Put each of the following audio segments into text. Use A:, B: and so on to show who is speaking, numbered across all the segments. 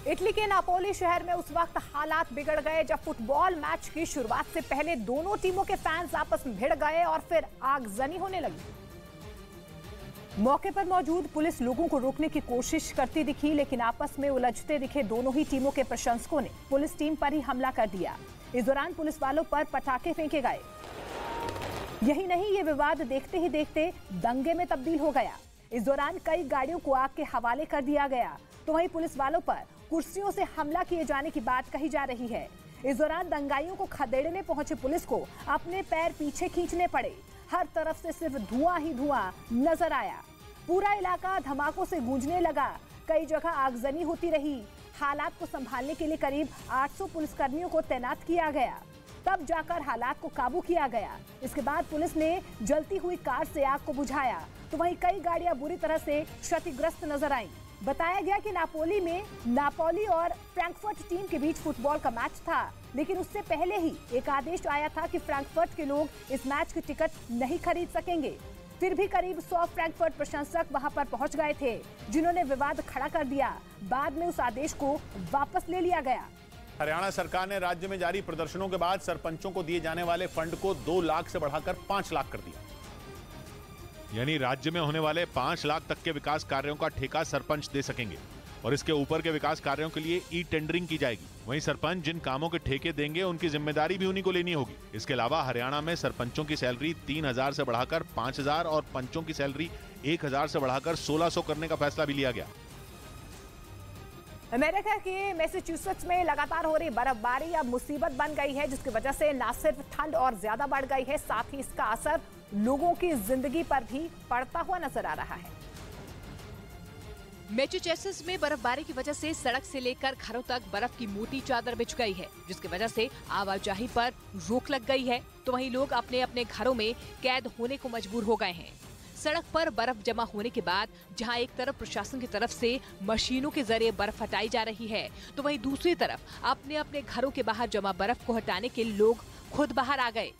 A: Italy के Napoli शहर में उस वक्त हालात बिगड़ गए जब फुटबॉल मैच की शुरुआत से पहले दोनों टीमों के फैंस आपस में भिड़ गए और फिर आगजनी होने लगी। मौके पर मौजूद पुलिस लोगों को रोकने की कोशिश करती दिखी, लेकिन आपस में उलझते दिखे दोनों ही टीमों के प्रशंसकों ने पुलिस टीम पर ही हमला कर दिया। इस दौरान पुलिस वालों पर पटाखे फेंके गए। यही नहीं, ये विवाद देखते ही देखते दंगे में तब्दील हो गया। इस दौरान कई गाड़ियों को आग के हवाले कर दिया गया, तो वहीं पुलिस वालों पर कुर्सियों से हमला किए जाने की बात कही जा रही है। इस दौरान दंगाइयों को खदेड़ने पहुंचे पुलिस को अपने पैर पीछे खींचने पड़े। हर तरफ से सिर्फ धुआं ही धुआं नजर आया। पूरा इलाका धमाकों से गूंजने लगा। कई जगह आगजनी होती रही। हालात को संभालने के लिए करीब 800 पुलिसकर्मियों को तैनात किया गया, तब जाकर हालात को काबू किया गया। इसके बाद पुलिस ने जलती हुई कार से आग को बुझाया, तो वहीं कई गाड़ियां बुरी तरह से क्षतिग्रस्त नजर आईं। बताया गया कि नापोली और फ्रैंकफर्ट टीम के बीच फुटबॉल का मैच था, लेकिन उससे पहले ही एक आदेश आया था कि फ्रैंकफर्ट के लोग इस मैच की टिकट नहीं खरीद सकेंगे। फिर भी करीब 100 फ्रैंकफर्ट प्रशंसक वहां पर पहुंच गए थे, जिन्होंने विवाद खड़ा कर दिया। बाद में उस आदेश को वापस ले लिया गया।
B: हरियाणा सरकार ने राज्य में जारी प्रदर्शनों के बाद सरपंचों को दिए जाने वाले फंड को 2 लाख से बढ़ाकर 5 लाख कर दिया। यानी राज्य में होने वाले 5 लाख तक के विकास कार्यों का ठेका सरपंच दे सकेंगे और इसके ऊपर के विकास कार्यों के लिए ई टेंडरिंग की जाएगी। वहीं सरपंच जिन कामों के ठेके देंगे उनकी जिम्मेदारी भी उन्हीं को लेनी होगी। इसके अलावा हरियाणा में सरपंचों की सैलरी 3000 से बढ़ाकर 5000 और पंचों की सैलरी 1000 से बढ़ाकर 1600 करने का फैसला भी लिया गया।
A: अमेरिका के मैसेच्यूसेट्स में लगातार हो रही बर्फबारी अब मुसीबत बन गई है, जिसकी वजह से न सिर्फ ठंड और ज्यादा बढ़ गई है, साथ ही इसका असर लोगों की जिंदगी पर भी पड़ता हुआ नजर आ रहा है।
C: मैसेच्यूसेट्स में बर्फबारी की वजह से सड़क से लेकर घरों तक बर्फ की मोटी चादर बिछ गई है, जिसकी वजह से आवाजाही पर रोक लग गई है, तो वहीं लोग अपने अपने घरों में कैद होने को मजबूर हो गए हैं। सड़क पर बर्फ जमा होने के बाद जहां एक तरफ प्रशासन की तरफ से मशीनों के जरिए बर्फ हटाई जा रही है, तो वहीं दूसरी तरफ अपने अपने घरों के बाहर जमा बर्फ को हटाने के लोग खुद बाहर आ गए।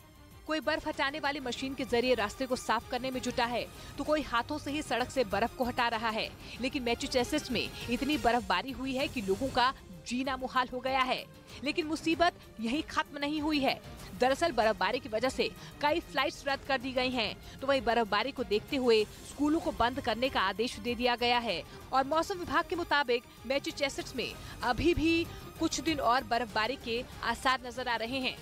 C: कोई बर्फ हटाने वाली मशीन के जरिए रास्ते को साफ करने में जुटा है, तो कोई हाथों से ही सड़क से बर्फ को हटा रहा है। लेकिन मैसेच्यूसेट्स में इतनी बर्फबारी हुई है कि लोगों का जीना मुहाल हो गया है। लेकिन मुसीबत यहीं खत्म नहीं हुई है। दरअसल बर्फबारी की वजह से कई फ्लाइट्स रद्द कर दी गई हैं, तो वहीं बर्फबारी को देखते हुए स्कूलों को बंद करने का आदेश दे दिया गया है। और मौसम विभाग के मुताबिक मैसेच्यूसेट्स में अभी भी कुछ दिन और बर्फबारी के आसार नजर आ रहे हैं।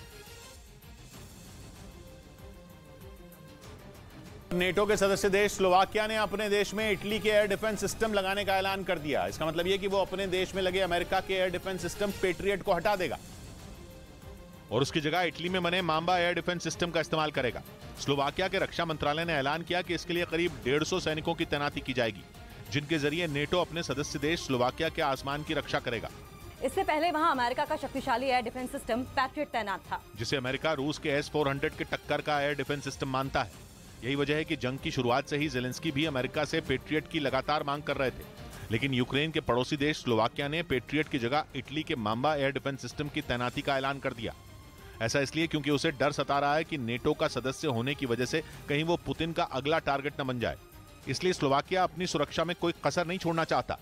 B: नेटो के सदस्य देश स्लोवाकिया ने अपने देश में इटली के एयर डिफेंस सिस्टम लगाने का ऐलान कर दिया। इसका मतलब यह कि वो अपने देश में लगे अमेरिका के एयर डिफेंस सिस्टम पेट्रियट को हटा देगा और उसकी जगह इटली में बने माम्बा एयर डिफेंस सिस्टम का इस्तेमाल करेगा। स्लोवाकिया के रक्षा मंत्रालय ने ऐलान किया कि इसके लिए करीब 150 सैनिकों की तैनाती की जाएगी, जिनके जरिए नेटो अपने सदस्य देश स्लोवाकिया के आसमान की रक्षा करेगा।
D: इससे पहले वहां अमेरिका का शक्तिशाली एयर डिफेंस सिस्टम पैट्रियट तैनात था,
B: जिसे अमेरिका रूस के S-400 के टक्कर का एयर डिफेंस सिस्टम मानता है। यही वजह है कि जंग की शुरुआत से ही ज़ेलेंस्की भी अमेरिका से पेट्रियट की लगातार मांग कर रहे थे, लेकिन यूक्रेन के पड़ोसी देश स्लोवाकिया ने पेट्रियट की जगह इटली के माम्बा एयर डिफेंस सिस्टम की तैनाती का ऐलान कर दिया। ऐसा इसलिए क्योंकि उसे डर सता रहा है कि नेटो का सदस्य होने की वजह से कहीं वो पुतिन का अगला टारगेट न बन जाए। इसलिए स्लोवाकिया अपनी सुरक्षा में कोई कसर नहीं छोड़ना चाहता।